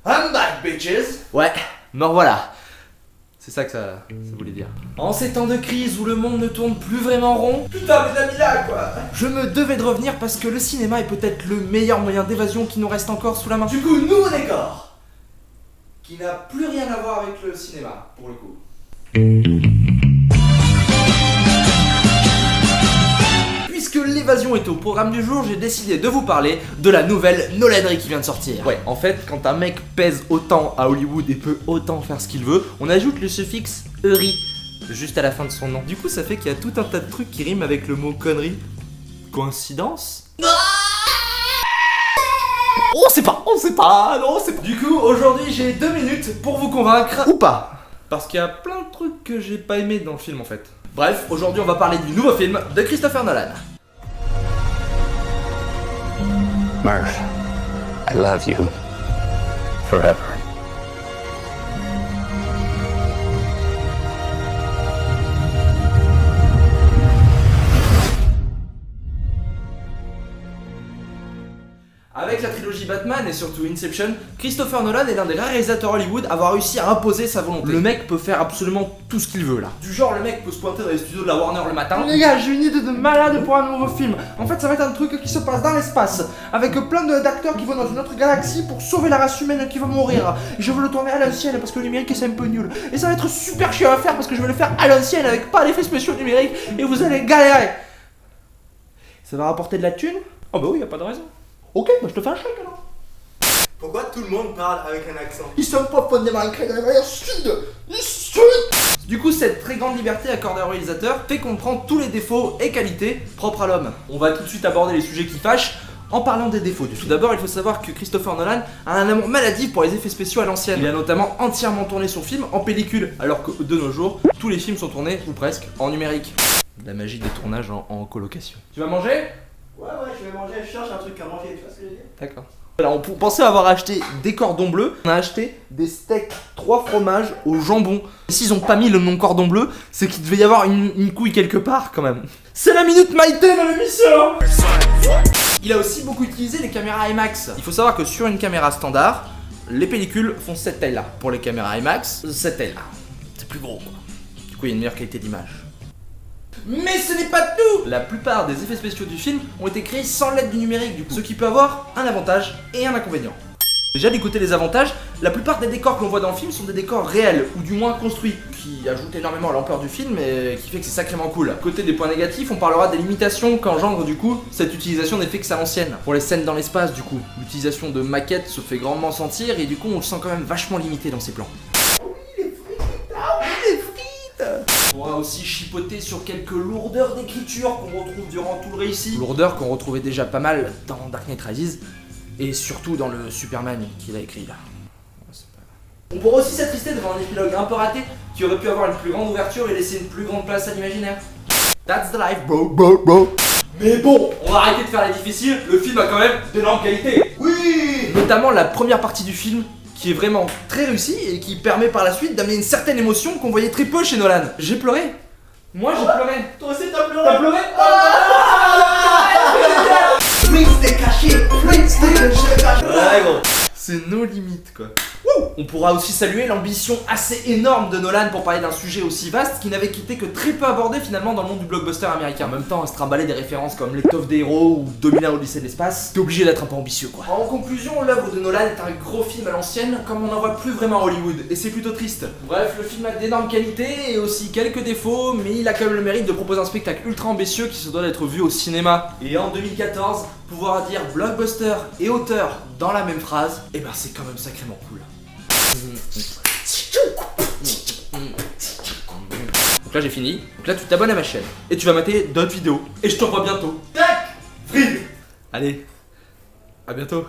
I'm back, bitches. Ouais, me revoilà. C'est ça que ça voulait dire. En ces temps de crise où le monde ne tourne plus vraiment rond, Putain, mes amis là, quoi. je me devais de revenir parce que le cinéma est peut-être le meilleur moyen d'évasion qui nous reste encore sous la main. Du coup, nouveau décor. Qui n'a plus rien à voir avec le cinéma, pour le coup. Puisque l'évasion est au programme du jour, j'ai décidé de vous parler de la nouvelle Nolanerie qui vient de sortir. Ouais, en fait, quand un mec pèse autant à Hollywood et peut autant faire ce qu'il veut, on ajoute le suffixe ERI juste à la fin de son nom. Du coup, ça fait qu'il y a tout un tas de trucs qui riment avec le mot connerie. Coïncidence? On sait pas, non, c'est pas. Du coup, aujourd'hui, j'ai 2 minutes pour vous convaincre ou pas. Parce qu'il y a plein de trucs que j'ai pas aimé dans le film en fait. Bref, aujourd'hui, on va parler du nouveau film de Christopher Nolan. Murph, I love you forever. Avec la trilogie Batman et surtout Inception, Christopher Nolan est l'un des rares réalisateurs Hollywood à avoir réussi à imposer sa volonté. Le mec peut faire absolument tout ce qu'il veut là. Du genre, le mec peut se pointer dans les studios de la Warner le matin. Les gars, j'ai une idée de malade pour un nouveau film. En fait, ça va être un truc qui se passe dans l'espace, avec plein d'acteurs qui vont dans une autre galaxie pour sauver la race humaine qui va mourir. Je veux le tourner à l'ancienne parce que le numérique c'est un peu nul. Et ça va être super chiant à faire parce que je vais le faire à l'ancienne avec pas d'effets spéciaux numériques et vous allez galérer. Ça va rapporter de la thune? Oh bah oui, y a pas de raison. Ok, bah je te fais un chèque alors. Pourquoi tout le monde parle avec un accent? Ils sont pas fondamentalement sud. Du coup, cette très grande liberté accordée au réalisateur fait qu'on prend tous les défauts et qualités propres à l'homme. On va tout de suite aborder les sujets qui fâchent en parlant des défauts du film. Tout d'abord, il faut savoir que Christopher Nolan a un amour maladif pour les effets spéciaux à l'ancienne. Il a notamment entièrement tourné son film en pellicule, alors que de nos jours, tous les films sont tournés, ou presque, en numérique. La magie des tournages en colocation. Tu vas manger ? Ouais, je vais manger, je cherche un truc à manger, tu vois ce que je veux dire? D'accord. Alors, on pensait avoir acheté des cordons bleus. On a acheté des steaks 3 fromages au jambon. S'ils ont pas mis le nom cordon bleu, c'est qu'il devait y avoir une couille quelque part quand même. C'est la minute Maïté dans l'émission. Il a aussi beaucoup utilisé les caméras IMAX. Il faut savoir que sur une caméra standard, les pellicules font cette taille-là. Pour les caméras IMAX, cette taille-là. C'est plus gros quoi. Du coup, il y a une meilleure qualité d'image. Mais ce n'est pas tout! La plupart des effets spéciaux du film ont été créés sans l'aide du numérique du coup, ce qui peut avoir un avantage et un inconvénient. Déjà du côté des avantages, la plupart des décors que l'on voit dans le film sont des décors réels, ou du moins construits, qui ajoutent énormément à l'ampleur du film et qui fait que c'est sacrément cool. Côté des points négatifs, on parlera des limitations qu'engendre du coup cette utilisation d'effets à l'ancienne. Pour les scènes dans l'espace du coup, l'utilisation de maquettes se fait grandement sentir et du coup on le sent quand même vachement limité dans ses plans. On pourra aussi chipoter sur quelques lourdeurs d'écriture qu'on retrouve durant tout le récit. Lourdeurs qu'on retrouvait déjà pas mal dans Dark Knight Rises et surtout dans le Superman qu'il a écrit là. On pourra aussi s'attrister devant un épilogue un peu raté qui aurait pu avoir une plus grande ouverture et laisser une plus grande place à l'imaginaire. That's the life, bro. Mais bon, on va arrêter de faire les difficiles, le film a quand même d'énormes qualités. Oui. Notamment la première partie du film, qui est vraiment très réussi et qui permet par la suite d'amener une certaine émotion qu'on voyait très peu chez Nolan. J'ai pleuré. Moi j'ai pleuré. Toi aussi t'as pleuré? T'as pleuré? C'était caché, c'était caché. Ouais gros. C'est nos limites quoi. On pourra aussi saluer l'ambition assez énorme de Nolan pour parler d'un sujet aussi vaste qui n'avait été que très peu abordé finalement dans le monde du blockbuster américain. En même temps, à se trimballer des références comme L'étoffe des héros ou 2001 Odyssée de l'espace, t'es obligé d'être un peu ambitieux quoi. En conclusion, l'œuvre de Nolan est un gros film à l'ancienne comme on n'en voit plus vraiment à Hollywood et c'est plutôt triste. Bref, le film a d'énormes qualités et aussi quelques défauts, mais il a quand même le mérite de proposer un spectacle ultra ambitieux qui se doit d'être vu au cinéma. Et en 2014, pouvoir dire blockbuster et auteur dans la même phrase, et ben c'est quand même sacrément cool. Donc là j'ai fini, donc là tu t'abonnes à ma chaîne et tu vas mater d'autres vidéos et je te revois bientôt. Tac. Free. Allez, à bientôt.